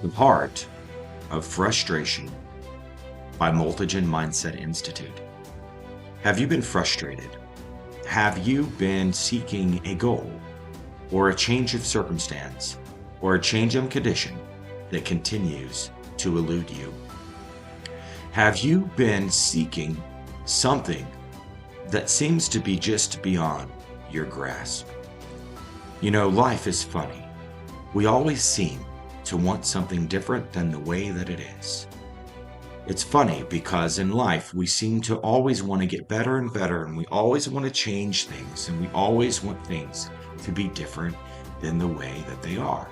The Heart of Frustration by MultiGen Mindset Institute. Have you been frustrated? Have you been seeking a goal or a change of circumstance or a change of condition that continues to elude you? Have you been seeking something that seems to be just beyond your grasp? You know, life is funny. We always seem to want something different than the way that it is. It's funny because in life we seem to always want to get better and better, and we always want to change things, and we always want things to be different than the way that they are.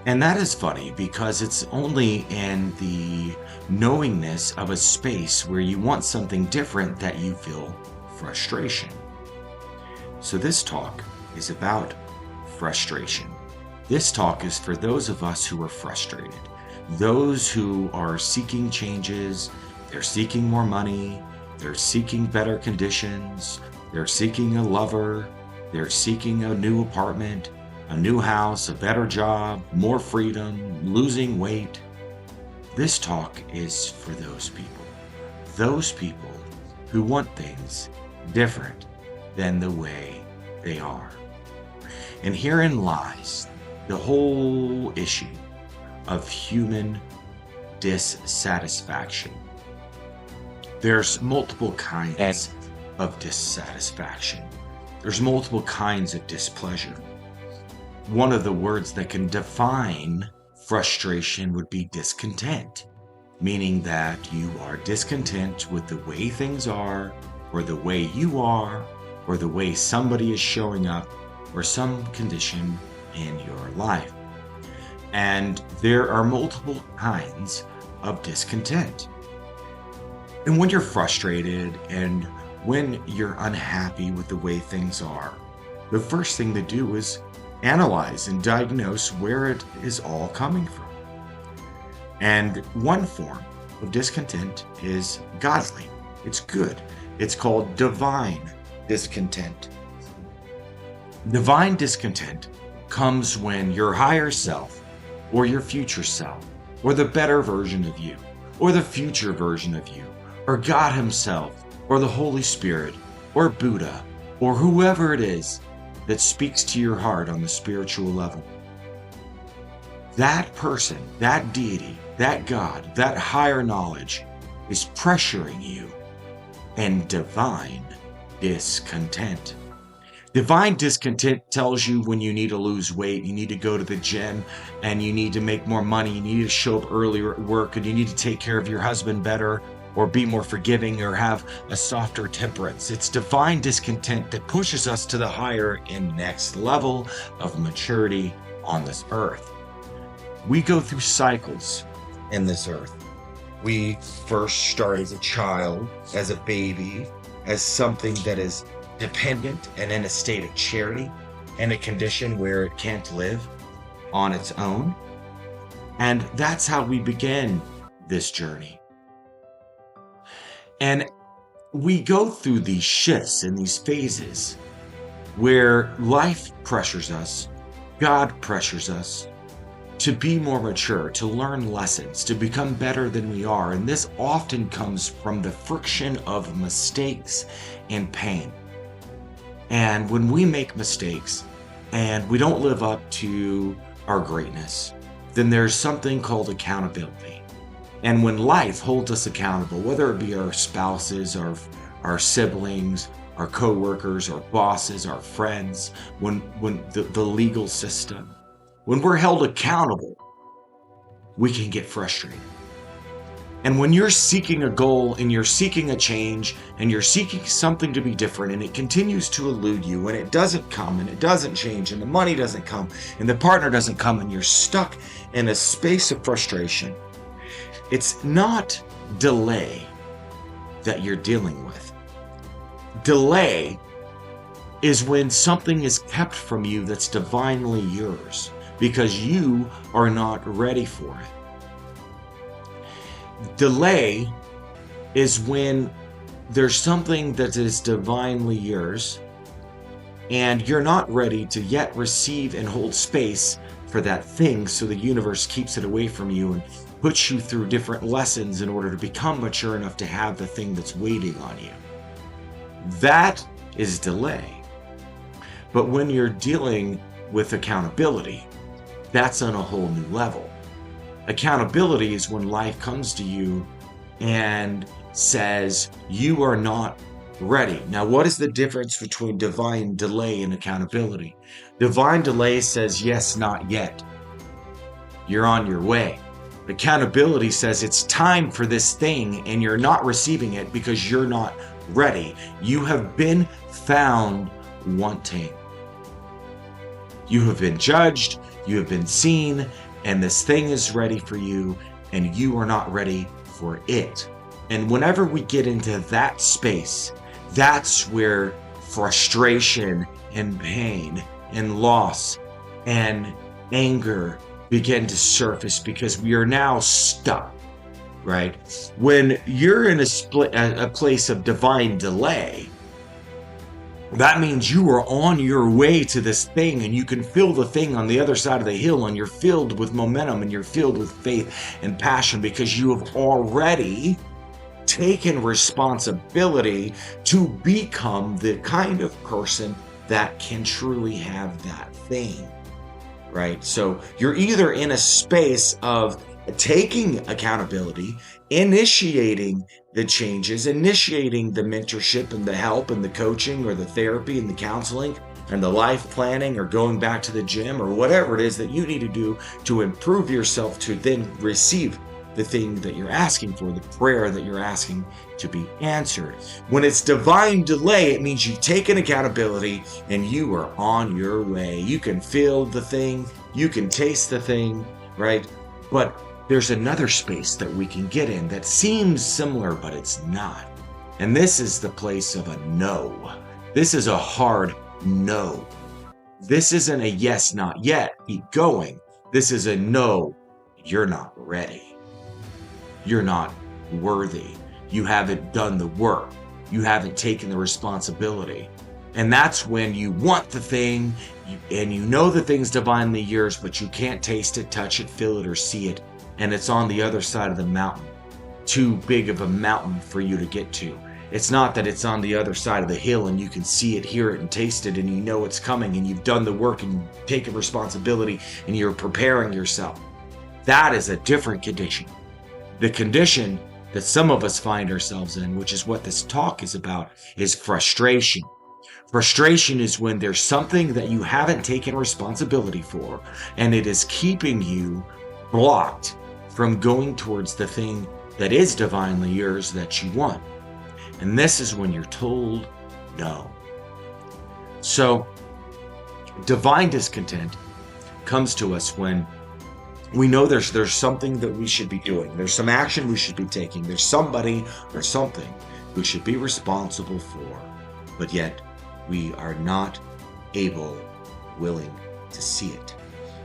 And that is funny because it's only in the knowingness of a space where you want something different that you feel frustration. So this talk is about frustration. This talk is for those of us who are frustrated, those who are seeking changes, they're seeking more money, they're seeking better conditions, they're seeking a lover, they're seeking a new apartment, a new house, a better job, more freedom, losing weight. This talk is for those people who want things different than the way they are. And herein lies the whole issue of human dissatisfaction. There's multiple kinds of dissatisfaction. There's multiple kinds of displeasure. One of the words that can define frustration would be discontent, meaning that you are discontent with the way things are, or the way you are, or the way somebody is showing up, or some condition in your life. And there are multiple kinds of discontent. And when you're frustrated and when you're unhappy with the way things are, the first thing to do is analyze and diagnose where it is all coming from. And one form of discontent is godly. It's good. It's called divine discontent. Divine discontent comes when your higher self, or your future self, or the better version of you, or the future version of you, or God Himself, or the Holy Spirit, or Buddha, or whoever it is that speaks to your heart on the spiritual level. That person, that deity, that God, that higher knowledge is pressuring you in divine discontent. Divine discontent tells you when you need to lose weight, you need to go to the gym, and you need to make more money, you need to show up earlier at work, and you need to take care of your husband better, or be more forgiving, or have a softer temperance. It's divine discontent that pushes us to the higher and next level of maturity on this earth. We go through cycles in this earth. We first start as a child, as a baby, as something that is dependent and in a state of charity, and a condition where it can't live on its own. And that's how we begin this journey. And we go through these shifts and these phases where life pressures us, God pressures us to be more mature, to learn lessons, to become better than we are. And this often comes from the friction of mistakes and pain. And when we make mistakes and we don't live up to our greatness, then there's something called accountability. And when life holds us accountable, whether it be our spouses, our siblings, our co-workers, our bosses, our friends, when the legal system, when we're held accountable, we can get frustrated. And when you're seeking a goal and you're seeking a change and you're seeking something to be different and it continues to elude you and it doesn't come and it doesn't change and the money doesn't come and the partner doesn't come and you're stuck in a space of frustration, it's not delay that you're dealing with. Delay is when something is kept from you that's divinely yours because you are not ready for it. Delay is when there's something that is divinely yours and you're not ready to yet receive and hold space for that thing, so the universe keeps it away from you and puts you through different lessons in order to become mature enough to have the thing that's waiting on you. That is delay. But when you're dealing with accountability, that's on a whole new level. Accountability is when life comes to you and says, you are not ready. Now, what is the difference between divine delay and accountability? Divine delay says, yes, not yet. You're on your way. Accountability says it's time for this thing and you're not receiving it because you're not ready. You have been found wanting. You have been judged, you have been seen, and this thing is ready for you and you are not ready for it. And whenever we get into that space, that's where frustration and pain and loss and anger begin to surface, because we are now stuck, right? When you're in a place of divine delay, that means you are on your way to this thing and you can feel the thing on the other side of the hill, and you're filled with momentum and you're filled with faith and passion because you have already taken responsibility to become the kind of person that can truly have that thing, right? So you're either in a space of taking accountability, initiating the changes, initiating the mentorship and the help and the coaching or the therapy and the counseling and the life planning, or going back to the gym, or whatever it is that you need to do to improve yourself to then receive the thing that you're asking for, the prayer that you're asking to be answered. When it's divine delay, it means you've taken accountability and you are on your way. You can feel the thing, you can taste the thing, right? But there's another space that we can get in that seems similar, but it's not. And this is the place of a no. This is a hard no. This isn't a yes, not yet, keep going. This is a no, you're not ready. You're not worthy. You haven't done the work. You haven't taken the responsibility. And that's when you want the thing, and you know the thing's divinely yours, but you can't taste it, touch it, feel it, or see it. And it's on the other side of the mountain. Too big of a mountain for you to get to. It's not that it's on the other side of the hill and you can see it, hear it, and taste it, and you know it's coming, and you've done the work and you've taken responsibility and you're preparing yourself. That is a different condition. The condition that some of us find ourselves in, which is what this talk is about, is frustration. Frustration is when there's something that you haven't taken responsibility for, and it is keeping you blocked from going towards the thing that is divinely yours that you want. And this is when you're told no. So, divine discontent comes to us when we know there's something that we should be doing. There's some action we should be taking. There's somebody or something we should be responsible for. But yet, we are not willing to see it.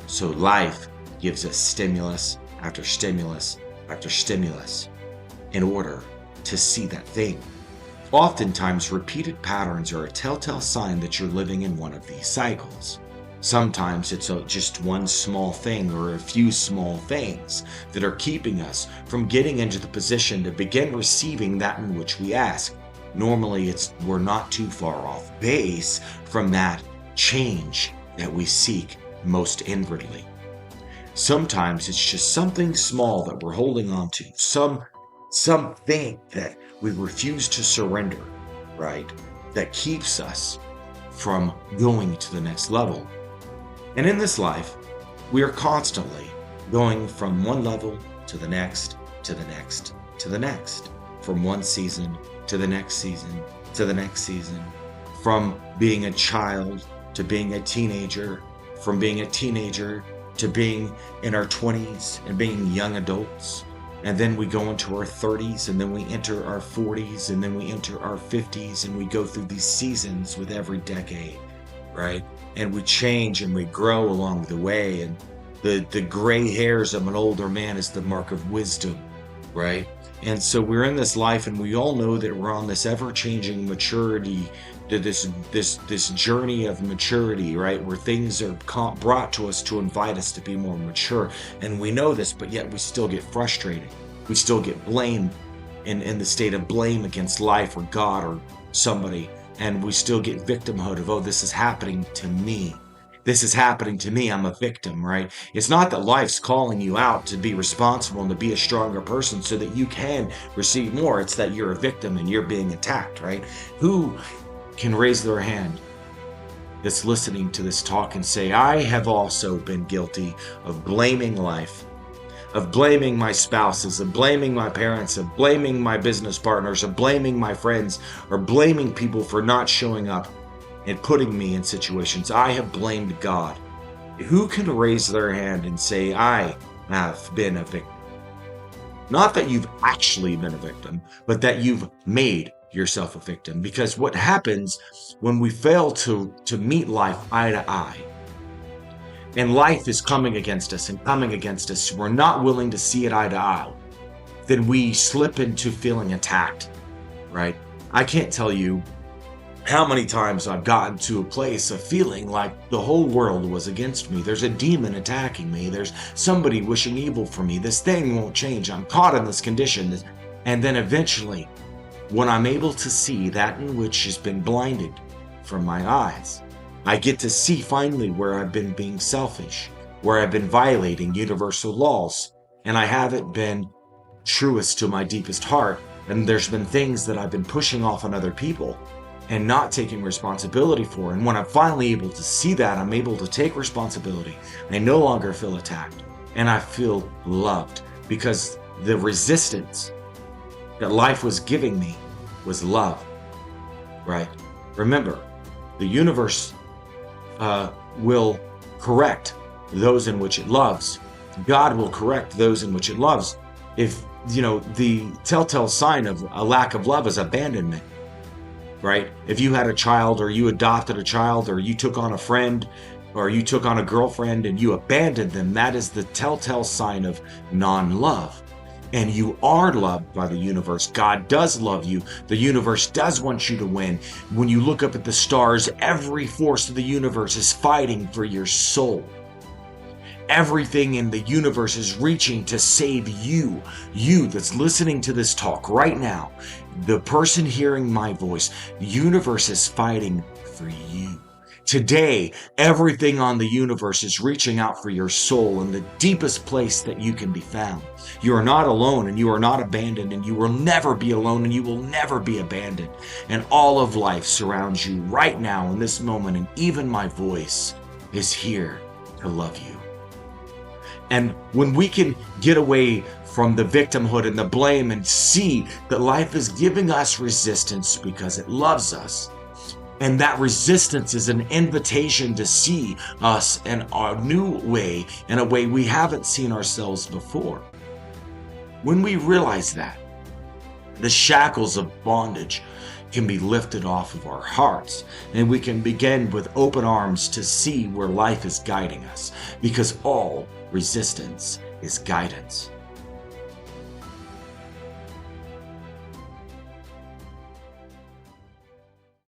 So life gives us stimulus after stimulus after stimulus in order to see that thing. Oftentimes, repeated patterns are a telltale sign that you're living in one of these cycles. Sometimes it's just one small thing or a few small things that are keeping us from getting into the position to begin receiving that in which we ask. Normally, we're not too far off base from that change that we seek most inwardly. Sometimes it's just something small that we're holding on to, something that we refuse to surrender, right? That keeps us from going to the next level. And in this life, we are constantly going from one level to the next, to the next, to the next, from one season to the next season, to the next season, from being a child to being a teenager, from being a teenager to being in our 20s and being young adults. And then we go into our 30s, and then we enter our 40s, and then we enter our 50s, and we go through these seasons with every decade, right? And we change and we grow along the way, and the gray hairs of an older man is the mark of wisdom, right? And so we're in this life, and we all know that we're on this ever-changing maturity this journey of maturity, right? Where things are brought to us to invite us to be more mature. And we know this, but yet we still get frustrated. We still get blamed in the state of blame against life or God or somebody. And we still get victimhood of, oh, this is happening to me. This is happening to me. I'm a victim, right? It's not that life's calling you out to be responsible and to be a stronger person so that you can receive more. It's that you're a victim and you're being attacked, right? Who can raise their hand that's listening to this talk and say, I have also been guilty of blaming life, of blaming my spouses, of blaming my parents, of blaming my business partners, of blaming my friends, or blaming people for not showing up and putting me in situations. I have blamed God. Who can raise their hand and say, I have been a victim? Not that you've actually been a victim, but that you've made yourself a victim. Because what happens when we fail to meet life eye to eye, and life is coming against us and coming against us, we're not willing to see it eye to eye, then we slip into feeling attacked, right? I can't tell you how many times I've gotten to a place of feeling like the whole world was against me. There's a demon attacking me. There's somebody wishing evil for me. This thing won't change. I'm caught in this condition. And then eventually, when I'm able to see that in which has been blinded from my eyes, I get to see finally where I've been being selfish, where I've been violating universal laws, and I haven't been truest to my deepest heart. And there's been things that I've been pushing off on other people and not taking responsibility for. And when I'm finally able to see that, I'm able to take responsibility. I no longer feel attacked, and I feel loved, because the resistance that life was giving me was love, right? Remember, the universe will correct those in which it loves. God will correct those in which it loves. If, the telltale sign of a lack of love is abandonment, right? If you had a child, or you adopted a child, or you took on a friend, or you took on a girlfriend and you abandoned them, that is the telltale sign of non-love. And you are loved by the universe. God does love you. The universe does want you to win. When you look up at the stars, every force of the universe is fighting for your soul. Everything in the universe is reaching to save you. You that's listening to this talk right now, the person hearing my voice, the universe is fighting for you. Today, everything on the universe is reaching out for your soul in the deepest place that you can be found. You are not alone, and you are not abandoned, and you will never be alone, and you will never be abandoned. And all of life surrounds you right now in this moment, and even my voice is here to love you. And when we can get away from the victimhood and the blame and see that life is giving us resistance because it loves us, and that resistance is an invitation to see us in a new way, in a way we haven't seen ourselves before. When we realize that, the shackles of bondage can be lifted off of our hearts, and we can begin with open arms to see where life is guiding us, because all resistance is guidance.